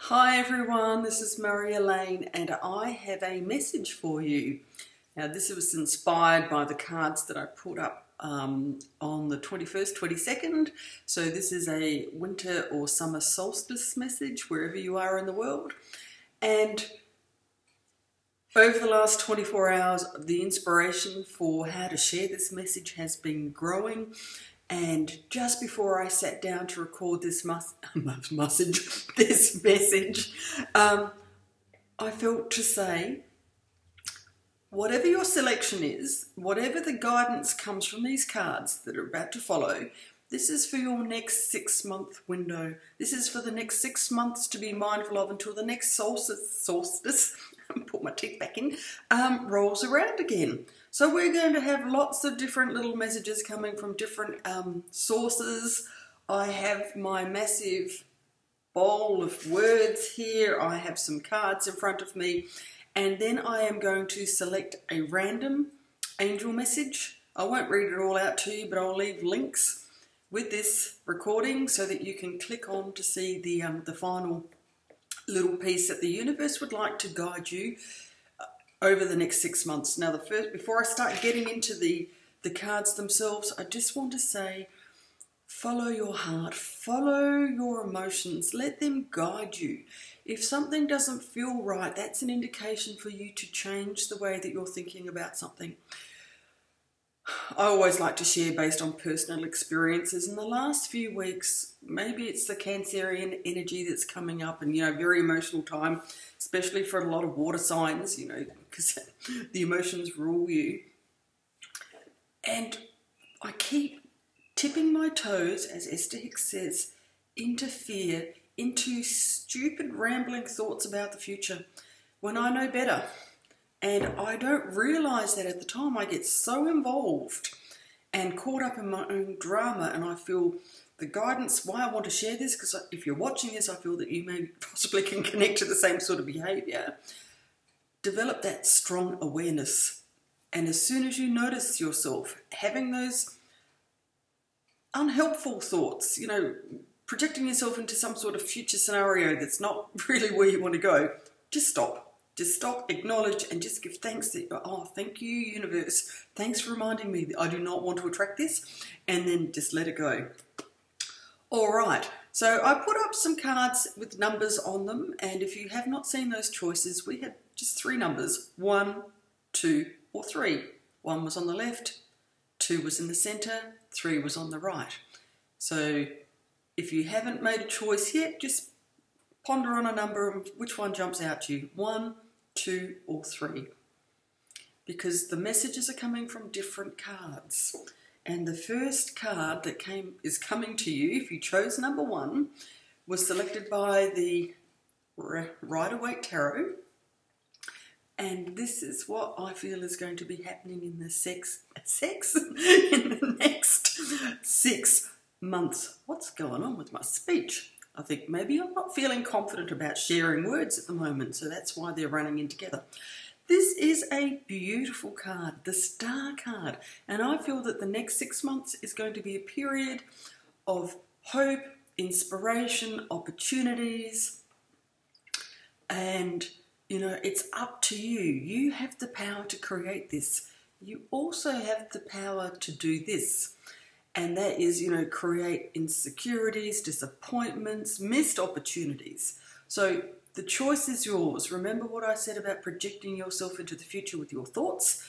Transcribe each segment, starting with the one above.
Hi everyone, this is Marjolyn and I have a message for you. Now this was inspired by the cards that I put up on the 21st, 22nd. So this is a winter or summer solstice message wherever you are in the world. And over the last 24 hours, the inspiration for how to share this message has been growing. And just before I sat down to record this message, I felt to say, whatever your selection is, whatever the guidance comes from these cards that are about to follow, this is for your next 6-month window. This is for the next 6 months to be mindful of until the next solstice put my teeth back in, rolls around again. So we're going to have lots of different little messages coming from different sources. I have my massive bowl of words here. I have some cards in front of me. And then I am going to select a random angel message. I won't read it all out to you, but I'll leave links with this recording so that you can click on to see the final little piece that the universe would like to guide you over the next 6 months. Now, before I start getting into the cards themselves, I just want to say, follow your heart, follow your emotions, let them guide you. If something doesn't feel right, that's an indication for you to change the way that you're thinking about something. I always like to share based on personal experiences. In the last few weeks, maybe it's the Cancerian energy that's coming up and, very emotional time, especially for a lot of water signs, because the emotions rule you. And I keep tipping my toes, as Esther Hicks says, into fear, into stupid rambling thoughts about the future when I know better. And I don't realise that at the time. I get so involved and caught up in my own drama, and I feel the guidance, why I want to share this, because if you're watching this, I feel that you may possibly can connect to the same sort of behaviour. Develop that strong awareness. And as soon as you notice yourself having those unhelpful thoughts, projecting yourself into some sort of future scenario that's not really where you want to go, just stop. Just stop, acknowledge, and just give thanks that, thank you, universe. Thanks for reminding me that I do not want to attract this, and then just let it go. All right, so I put up some cards with numbers on them, and if you have not seen those choices, we had just 3 numbers, 1, 2, or 3. 1 was on the left, 2 was in the center, 3 was on the right. So if you haven't made a choice yet, just ponder on a number and which one jumps out to you, 1, 2, or 3. Because the messages are coming from different cards. And the first card that is coming to you, if you chose number 1, was selected by the Rider-Waite Tarot. And this is what I feel is going to be happening in the in the next 6 months. What's going on with my speech? I think maybe I'm not feeling confident about sharing words at the moment, so that's why they're running in together. This is a beautiful card, the Star card, and I feel that the next 6 months is going to be a period of hope, inspiration, opportunities, and, it's up to you. You have the power to create this. You also have the power to do this. And that is, create insecurities, disappointments, missed opportunities. So the choice is yours. Remember what I said about projecting yourself into the future with your thoughts?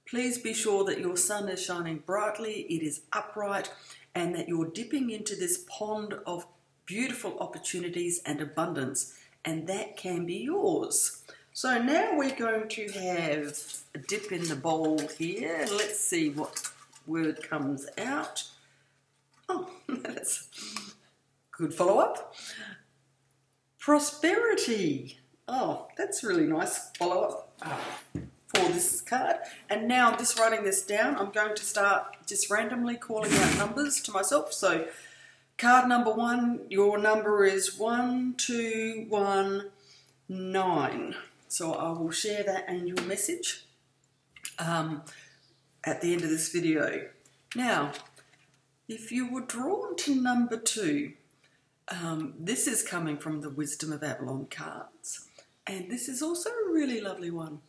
Please be sure that your sun is shining brightly, it is upright, and that you're dipping into this pond of beautiful opportunities and abundance. And that can be yours. So now we're going to have a dip in the bowl here. Let's see what word comes out. Oh, that's good follow-up. Prosperity. Oh, that's really nice follow-up for this card. And now I'm just writing this down. I'm going to start just randomly calling out numbers to myself. So card number 1, your number is 1219. So I will share that angel message at the end of this video. Now, if you were drawn to number 2, This is coming from the Wisdom of Avalon cards. And this is also a really lovely one.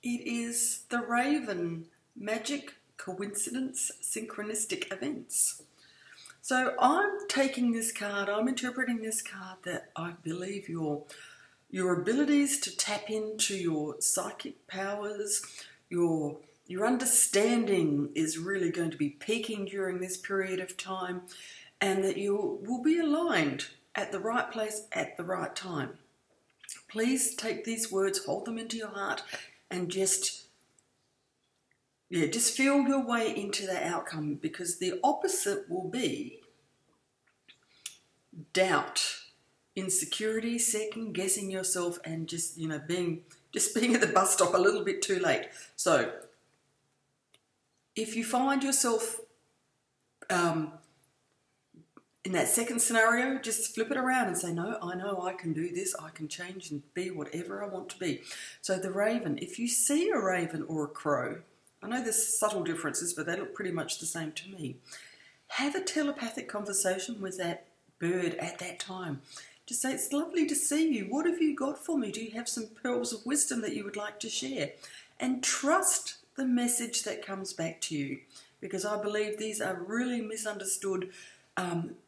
It is the Raven, Magic, Coincidence, Synchronistic Events. So I'm taking this card, I'm interpreting this card that I believe your abilities to tap into your psychic powers, your understanding is really going to be peaking during this period of time, and that you will be aligned at the right place at the right time. Please take these words, hold them into your heart, and just feel your way into the outcome, because the opposite will be doubt, insecurity, second guessing yourself, and just being at the bus stop a little bit too late. So if you find yourself in that second scenario, just flip it around and say, no, I know I can do this. I can change and be whatever I want to be. So the raven, if you see a raven or a crow, I know there's subtle differences, but they look pretty much the same to me. Have a telepathic conversation with that bird at that time. Just say, it's lovely to see you. What have you got for me? Do you have some pearls of wisdom that you would like to share? And trust the message that comes back to you, because I believe these are really misunderstood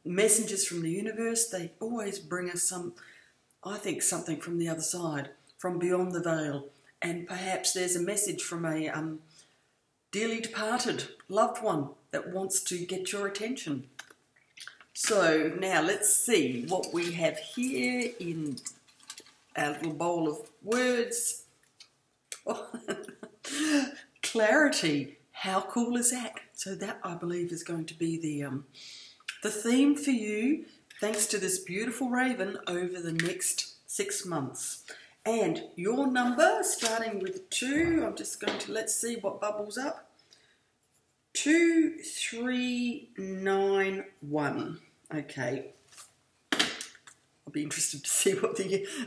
messengers from the universe. They always bring us something from the other side, from beyond the veil. And perhaps there's a message from a dearly departed loved one that wants to get your attention. So now let's see what we have here in our little bowl of words. Clarity. How cool is that? So that, I believe, is going to be the theme for you, thanks to this beautiful raven, over the next 6 months. And your number, starting with 2, I'm just going to, let's see what bubbles up. 2391. Okay. I'll be interested to see what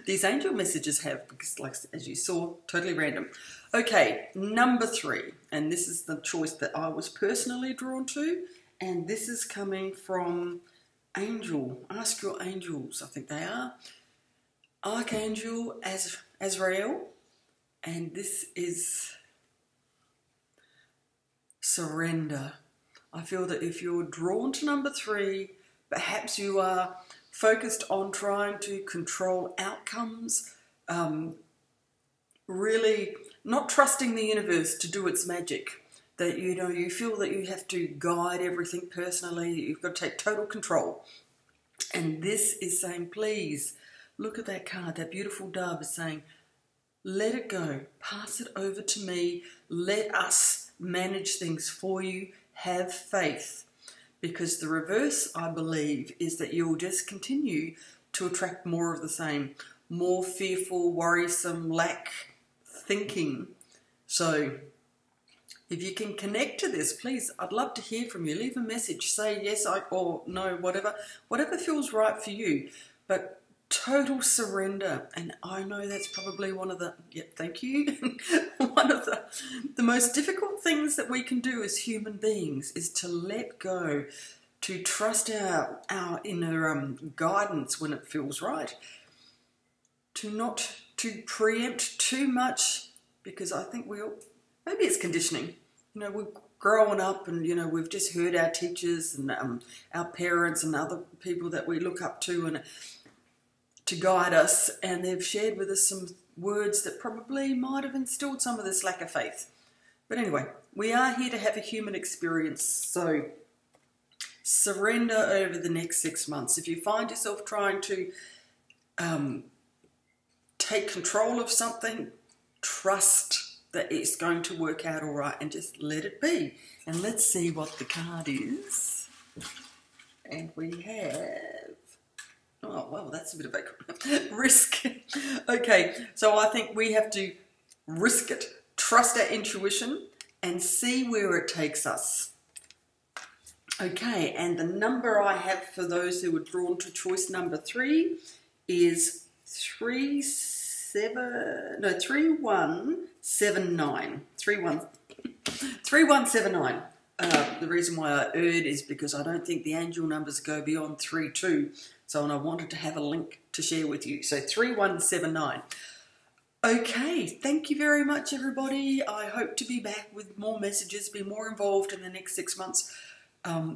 these angel messages have, because, like, as you saw, totally random. Okay, number 3, and this is the choice that I was personally drawn to, and this is coming from Angel. Ask your angels, I think they are. Archangel Azrael, and this is surrender. I feel that if you're drawn to number 3, perhaps you are focused on trying to control outcomes, really not trusting the universe to do its magic, that you feel that you have to guide everything personally, you've got to take total control. And this is saying, please, look at that card, that beautiful dove is saying, let it go, pass it over to me, let us manage things for you, have faith. Because the reverse, I believe, is that you'll just continue to attract more of the same, more fearful, worrisome, lack thinking. So if you can connect to this, please, I'd love to hear from you. Leave a message, say yes or no, whatever feels right for you. But total surrender, and I know that's probably one of the, thank you, one of the most difficult things that we can do as human beings is to let go, to trust our inner guidance when it feels right, to not to preempt too much, because I think maybe it's conditioning. We've grown up and, we've just heard our teachers and our parents and other people that we look up to and to guide us, and they've shared with us some words that probably might have instilled some of this lack of faith. But anyway, we are here to have a human experience, so surrender over the next 6 months. If you find yourself trying to take control of something, trust that it's going to work out all right and just let it be. And let's see what the card is. And we have... oh, well, that's a bit of a risk. Okay, so I think we have to risk it, trust our intuition, and see where it takes us. Okay, and the number I have for those who were drawn to choice number 3 is 3179. 3179. The reason why I erred is because I don't think the angel numbers go beyond 32. So, and I wanted to have a link to share with you. So 3179. Okay, thank you very much, everybody. I hope to be back with more messages, be more involved in the next 6 months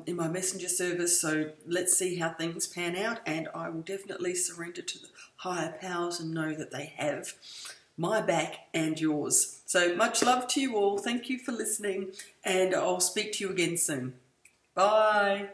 in my messenger service. So let's see how things pan out, and I will definitely surrender to the higher powers and know that they have my back and yours. So much love to you all. Thank you for listening, and I'll speak to you again soon. Bye.